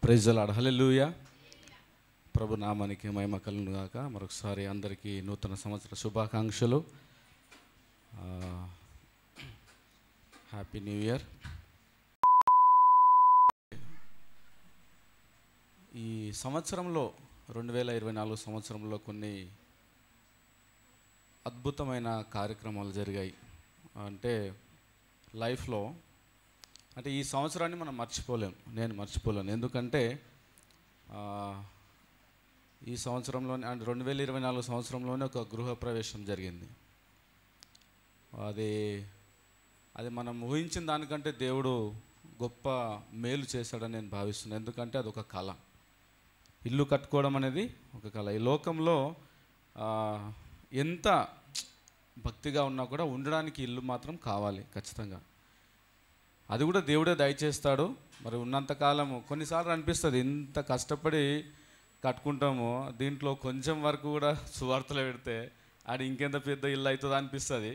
Praise the lord. Hallelujah. ప్రభు నామానికి మహిమ కలుగును గాక. మరొకసారి అందరికీ నూతన సంవత్సర శుభాకాంక్షలు. Happy new year. ఈ సంవత్సరంలో 2024 సంవత్సరంలో కొన్ని అద్భుతమైన కార్యక్రమాలు జరిగాయి. అంటే లైఫ్లో అంటే ఈ సంవత్సరాన్ని మనం మర్చిపోలేము. నేను మర్చిపోలేను. ఎందుకంటే ఈ సంవత్సరంలోనే అంటే 2024 సంవత్సరంలోనే ఒక గృహప్రవేశం జరిగింది. అది మనం ఊహించిన దానికంటే దేవుడు గొప్ప మేలు చేశాడని నేను భావిస్తున్నాను. ఎందుకంటే అది ఒక కళ. ఇల్లు కట్టుకోవడం అనేది ఒక కళ. ఈ లోకంలో ఎంత భక్తిగా ఉన్నా కూడా ఉండడానికి ఇల్లు మాత్రం కావాలి ఖచ్చితంగా. అది కూడా దేవుడే దయచేస్తాడు. మరి ఉన్నంతకాలము కొన్నిసార్లు అనిపిస్తుంది ఇంత కష్టపడి కట్టుకుంటాము, దీంట్లో కొంచెం వరకు కూడా సువార్తలు పెడితే అది ఇంకెంత పెద్ద ఇల్లు అవుతుందో అనిపిస్తుంది.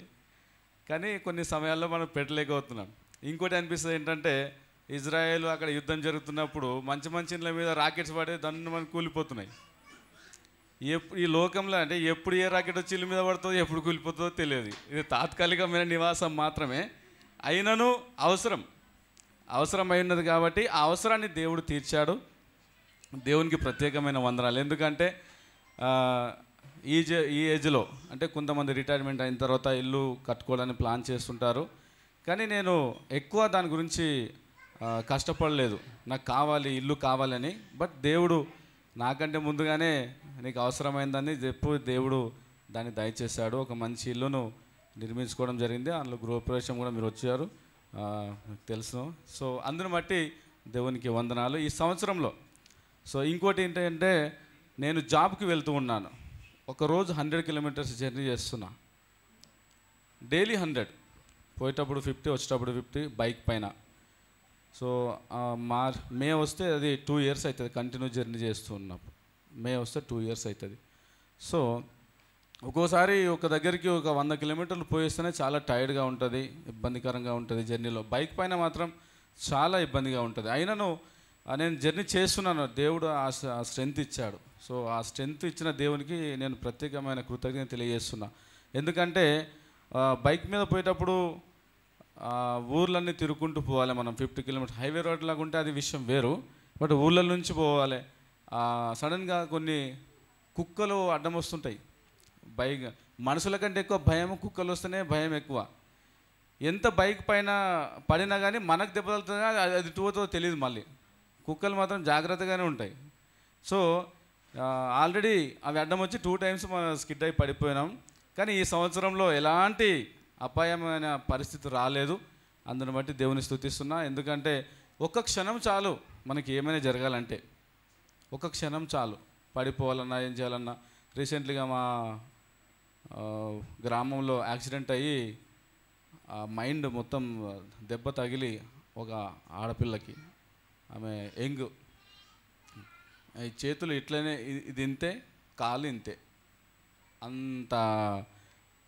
కానీ కొన్ని సమయాల్లో మనం పెట్టలేకపోతున్నాం. ఇంకోటి అనిపిస్తుంది ఏంటంటే, ఇజ్రాయేల్ అక్కడ యుద్ధం జరుగుతున్నప్పుడు మంచి మంచి ఇళ్ళ మీద రాకెట్స్ పడే దాన్ని మనం కూలిపోతున్నాయి. ఈ లోకంలో అంటే ఎప్పుడు ఏ రాకెట్ వచ్చి ఇల్లు మీద పడుతుందో ఎప్పుడు కూలిపోతుందో తెలియదు. ఇది తాత్కాలికమైన నివాసం మాత్రమే. అయినను అవసరమైనది కాబట్టి ఆ అవసరాన్ని దేవుడు తీర్చాడు. దేవునికి ప్రత్యేకమైన వందనాలు. ఎందుకంటే ఈ ఏజ్లో అంటే కొంతమంది రిటైర్మెంట్ అయిన తర్వాత ఇల్లు కట్టుకోవాలని ప్లాన్ చేస్తుంటారు. కానీ నేను ఎక్కువ దాని గురించి కష్టపడలేదు. నాకు కావాలి, ఇల్లు కావాలని. బట్ దేవుడు నాకంటే ముందుగానే నీకు అవసరమైందని చెప్పు దేవుడు దాన్ని దయచేశాడు. ఒక మంచి ఇల్లును నిర్మించుకోవడం జరిగింది. అందులో గృహప్రవేశం కూడా మీరు వచ్చారు, మీకు తెలుసు. సో అందుని బట్టి దేవునికి వందనాలు ఈ సంవత్సరంలో. సో ఇంకోటి ఏంటంటే, నేను జాబ్కి వెళ్తూ ఉన్నాను. ఒకరోజు 100 కిలోమీటర్స్ జర్నీ చేస్తున్నా. డైలీ 100, పోయేటప్పుడు 50, వచ్చేటప్పుడు 50 బైక్ పైన. సో మే వస్తే అది 2 years అవుతుంది కంటిన్యూ జర్నీ చేస్తూ ఉన్నప్పుడు. మే వస్తే 2 years అవుతుంది. సో ఒక్కోసారి ఒక దగ్గరికి ఒక 100 కిలోమీటర్లు పోయేస్తేనే చాలా టైర్డ్గా ఉంటుంది, ఇబ్బందికరంగా ఉంటుంది జర్నీలో. బైక్ పైన మాత్రం చాలా ఇబ్బందిగా ఉంటుంది. అయినను నేను జర్నీ చేస్తున్నాను. దేవుడు ఆ స్ట్రెంత్ ఇచ్చాడు. సో ఆ స్ట్రెంత్ ఇచ్చిన దేవునికి నేను ప్రత్యేకమైన కృతజ్ఞత తెలియజేస్తున్నా. ఎందుకంటే బైక్ మీద పోయేటప్పుడు ఊర్లన్నీ తిరుగుకుంటూ పోవాలి మనం. 50 కిలోమీటర్స్ హైవే రోడ్ లాగా ఉంటే అది విషయం వేరు. బట్ ఊళ్ళ నుంచి పోవాలి. సడన్గా కొన్ని కుక్కలు అడ్డం వస్తుంటాయి. బైక్ మనుషుల కంటే ఎక్కువ భయం, కుక్కలు వస్తేనే భయం ఎక్కువ. ఎంత బైక్ పైన పడినా కానీ మనకు దెబ్బ తగులుతుందా అది టూతో తెలియదు. మళ్ళీ కుక్కలు మాత్రం జాగ్రత్తగానే ఉంటాయి. సో ఆల్రెడీ అవి అడ్డం వచ్చి 2 times మనం స్కిడ్ అయి పడిపోయినాం. కానీ ఈ సంవత్సరంలో ఎలాంటి అపాయమైన పరిస్థితి రాలేదు. అందుని బట్టి దేవుని స్తుతిస్తున్నా. ఎందుకంటే ఒక్క క్షణం చాలు మనకి ఏమైనా జరగాలంటే. ఒక్క క్షణం చాలు, పడిపోవాలన్నా ఏం చేయాలన్నా. రీసెంట్లీగా మా గ్రామంలో యాక్సిడెంట్ అయ్యి మైండ్ మొత్తం దెబ్బ తగిలి ఒక ఆడపిల్లకి, ఆమె యంగ్, ఈ చేతులు ఇట్లనే ఇది ఇంతే, కాలు ఇంతే, అంత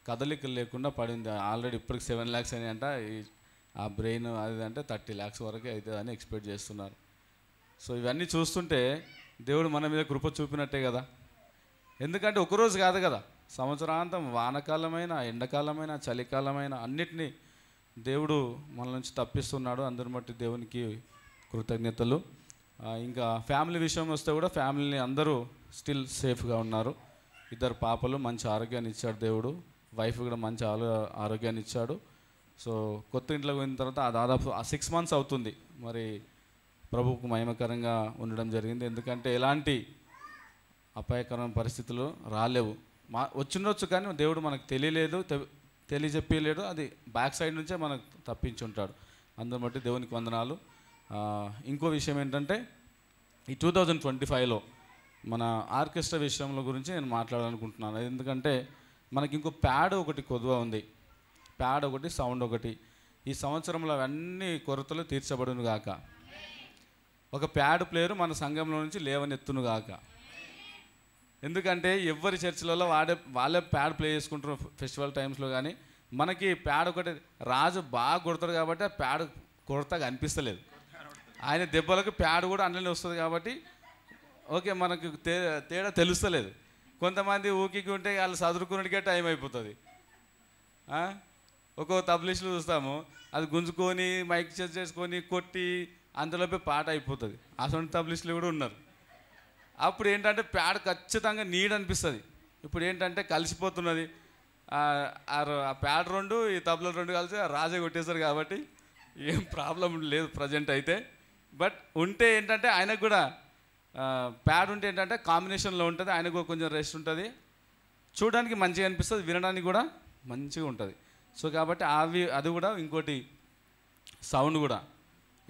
కదలికలు లేకుండా పడింది. ఆల్రెడీ ఇప్పటికి 7 lakhs అని అంట. ఆ బ్రెయిన్ అది అంటే 30 lakhs వరకు అవుతుందని ఎక్స్పెక్ట్ చేస్తున్నారు. సో ఇవన్నీ చూస్తుంటే దేవుడు మన మీద కృప చూపినట్టే కదా. ఎందుకంటే ఒకరోజు కాదు కదా, సంవత్సరాంతం వానకాలమైన, ఎండాకాలమైన, చలికాలమైన అన్నిటినీ దేవుడు మన నుంచి తప్పిస్తున్నాడు. అందరిని బట్టి దేవునికి కృతజ్ఞతలు. ఇంకా ఫ్యామిలీ విషయం వస్తే కూడా ఫ్యామిలీని అందరూ స్టిల్ సేఫ్గా ఉన్నారు. 2 పాపలు, మంచి ఆరోగ్యాన్ని ఇచ్చాడు దేవుడు. వైఫ్ కూడా మంచి ఆరోగ్యాన్ని ఇచ్చాడు. సో కొత్త ఇంట్లోకి పోయిన తర్వాత దాదాపు 6 months అవుతుంది. మరి ప్రభువుకు మహిమకరంగా ఉండడం జరిగింది. ఎందుకంటే ఎలాంటి అపాయకరమైన పరిస్థితులు రాలేవు. వచ్చిండొచ్చు కానీ దేవుడు మనకు తెలియజెప్పలేడు. అది బ్యాక్ సైడ్ నుంచే మనకు తప్పించి ఉంటాడు. అందుని బట్టి దేవునికి వందనాలు. ఇంకో విషయం ఏంటంటే, ఈ 2025లో మన ఆర్కెస్ట్రా విషయంలో గురించి నేను మాట్లాడాలనుకుంటున్నాను. ఎందుకంటే మనకి ఇంకో ప్యాడ్ ఒకటి కొద్దువ ఉంది. ప్యాడ్ ఒకటి, సౌండ్ ఒకటి. ఈ సంవత్సరంలో అవన్నీ కొరతలు తీర్చబడును గాక. ఒక ప్యాడ్ ప్లేయరు మన సంఘంలో నుంచి లేవనెత్తును గాక. ఎందుకంటే ఎవరి చర్చిలలో వాళ్ళే ప్యాడ్ ప్లే చేసుకుంటారు ఫెస్టివల్ టైమ్స్లో. కానీ మనకి ప్యాడ్ ఒకటి రాజు బాగా కొడతాడు కాబట్టి ఆ ప్యాడ్ కొడతాగా అనిపిస్తలేదు. ఆయన దెబ్బలకు ప్యాడ్ కూడా అందులోనే వస్తుంది కాబట్టి ఓకే మనకు తేడా తెలుస్తలేదు. కొంతమంది ఊకికి ఉంటే వాళ్ళు చదువుకున్నటికే టైం అయిపోతుంది. ఒక్కొక్క తబ్లిస్టులు చూస్తాము, అది గుంజుకొని మైక్ చెక్ చేసుకొని కొట్టి అందులోపే పాట అయిపోతుంది. అటువంటి తబ్లిస్టులు కూడా ఉన్నారు. అప్పుడు ఏంటంటే ప్యాడ్ ఖచ్చితంగా నీడ్ అనిపిస్తుంది. ఇప్పుడు ఏంటంటే కలిసిపోతున్నది. ఆ ప్యాడ్ 2 ఈ తబలా 2 కలిసి రాజే కొట్టేశారు కాబట్టి ఏం ప్రాబ్లం లేదు ప్రజెంట్ అయితే. బట్ ఉంటే ఏంటంటే ఆయనకు కూడా ప్యాడ్ ఉంటే ఏంటంటే కాంబినేషన్లో ఉంటుంది, ఆయనకు కూడా కొంచెం రెస్ట్ ఉంటుంది, చూడడానికి మంచిగా అనిపిస్తుంది, వినడానికి కూడా మంచిగా ఉంటుంది. సో కాబట్టి అది కూడా ఇంకోటి సౌండ్ కూడా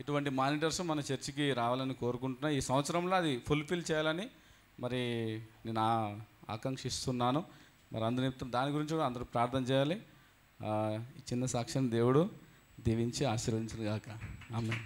ఇటువంటి మానిటర్స్ మన చర్చికి రావాలని కోరుకుంటున్నా. ఈ సంవత్సరంలో అది ఫుల్ఫిల్ చేయాలని మరి నేను ఆకాంక్షిస్తున్నాను. మరి అందుని దాని గురించి కూడా అందరూ ప్రార్థన చేయాలి. ఈ చిన్న సాక్ష్యం దేవుడు దీవించి ఆశీర్వదించును గాక. ఆమేన్.